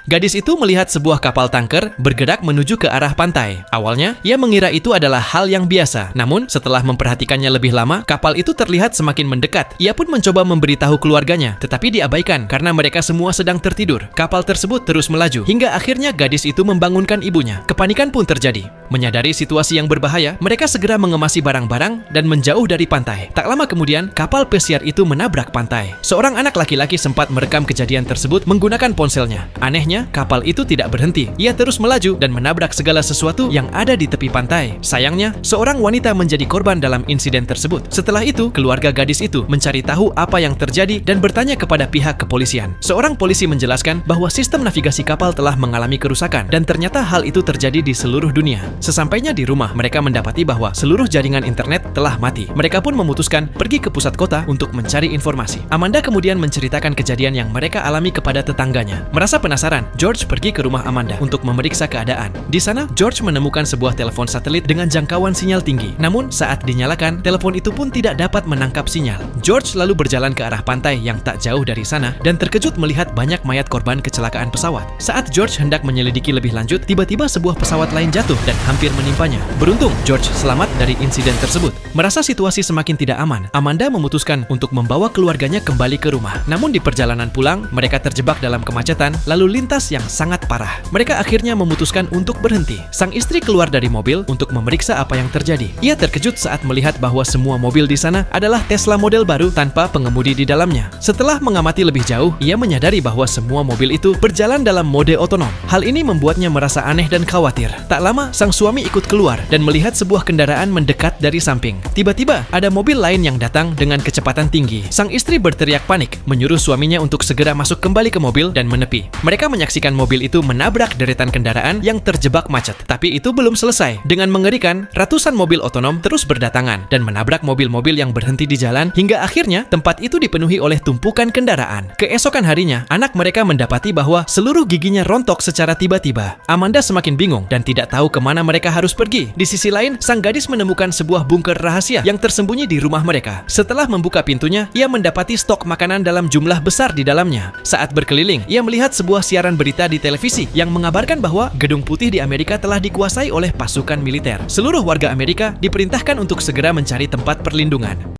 Gadis itu melihat sebuah kapal tanker bergerak menuju ke arah pantai. Awalnya, ia mengira itu adalah hal yang biasa. Namun, setelah memperhatikannya lebih lama, kapal itu terlihat semakin mendekat. Ia pun mencoba memberitahu keluarganya, tetapi diabaikan karena mereka semua sedang tertidur. Kapal tersebut terus melaju, hingga akhirnya gadis itu membangunkan ibunya. Kepanikan pun terjadi. Menyadari situasi yang berbahaya, mereka segera mengemasi barang-barang dan menjauh dari pantai. Tak lama kemudian, kapal pesiar itu menabrak pantai. Seorang anak laki-laki sempat merekam kejadian tersebut menggunakan ponselnya. Anehnya, kapal itu tidak berhenti. Ia terus melaju dan menabrak segala sesuatu yang ada di tepi pantai. Sayangnya, seorang wanita menjadi korban dalam insiden tersebut. Setelah itu, keluarga gadis itu mencari tahu apa yang terjadi dan bertanya kepada pihak kepolisian. Seorang polisi menjelaskan bahwa sistem navigasi kapal telah mengalami kerusakan dan ternyata hal itu terjadi di seluruh dunia. Sesampainya di rumah, mereka mendapati bahwa seluruh jaringan internet telah mati. Mereka pun memutuskan pergi ke pusat kota untuk mencari informasi. Amanda kemudian menceritakan kejadian yang mereka alami kepada tetangganya. Merasa penasaran, George pergi ke rumah Amanda untuk memeriksa keadaan. Di sana, George menemukan sebuah telepon satelit dengan jangkauan sinyal tinggi. Namun, saat dinyalakan, telepon itu pun tidak dapat menangkap sinyal. George lalu berjalan ke arah pantai yang tak jauh dari sana dan terkejut melihat banyak mayat korban kecelakaan pesawat. Saat George hendak menyelidiki lebih lanjut, tiba-tiba sebuah pesawat lain jatuh dan hampir menimpanya. Beruntung, George selamat dari insiden tersebut. Merasa situasi semakin tidak aman, Amanda memutuskan untuk membawa keluarganya kembali ke rumah. Namun di perjalanan pulang, mereka terjebak dalam kemacetan lalu lintas yang sangat parah. Mereka akhirnya memutuskan untuk berhenti. Sang istri keluar dari mobil untuk memeriksa apa yang terjadi. Ia terkejut saat melihat bahwa semua mobil di sana adalah Tesla model baru tanpa pengemudi di dalamnya. Setelah mengamati lebih jauh, ia menyadari bahwa semua mobil itu berjalan dalam mode otonom. Hal ini membuatnya merasa aneh dan khawatir. Tak lama, sang suami ikut keluar dan melihat sebuah kendaraan mendekat dari samping. Tiba-tiba, ada mobil lain yang datang dengan kecepatan tinggi. Sang istri berteriak panik, menyuruh suaminya untuk segera masuk kembali ke mobil dan menepi. Mereka menyaksikan mobil itu menabrak deretan kendaraan yang terjebak macet. Tapi itu belum selesai. Dengan mengerikan, ratusan mobil otonom terus berdatangan dan menabrak mobil-mobil yang berhenti di jalan hingga akhirnya tempat itu dipenuhi oleh tumpukan kendaraan. Keesokan harinya, anak mereka mendapati bahwa seluruh giginya rontok secara tiba-tiba. Amanda semakin bingung dan tidak tahu kemana mereka harus pergi. Di sisi lain, sang gadis menemukan sebuah bunker rahasia yang tersembunyi di rumah mereka. Setelah membuka pintunya, ia mendapati stok makanan dalam jumlah besar di dalamnya. Saat berkeliling, ia melihat sebuah siaran berita di televisi yang mengabarkan bahwa Gedung Putih di Amerika telah dikuasai oleh pasukan militer. Seluruh warga Amerika diperintahkan untuk segera mencari tempat perlindungan.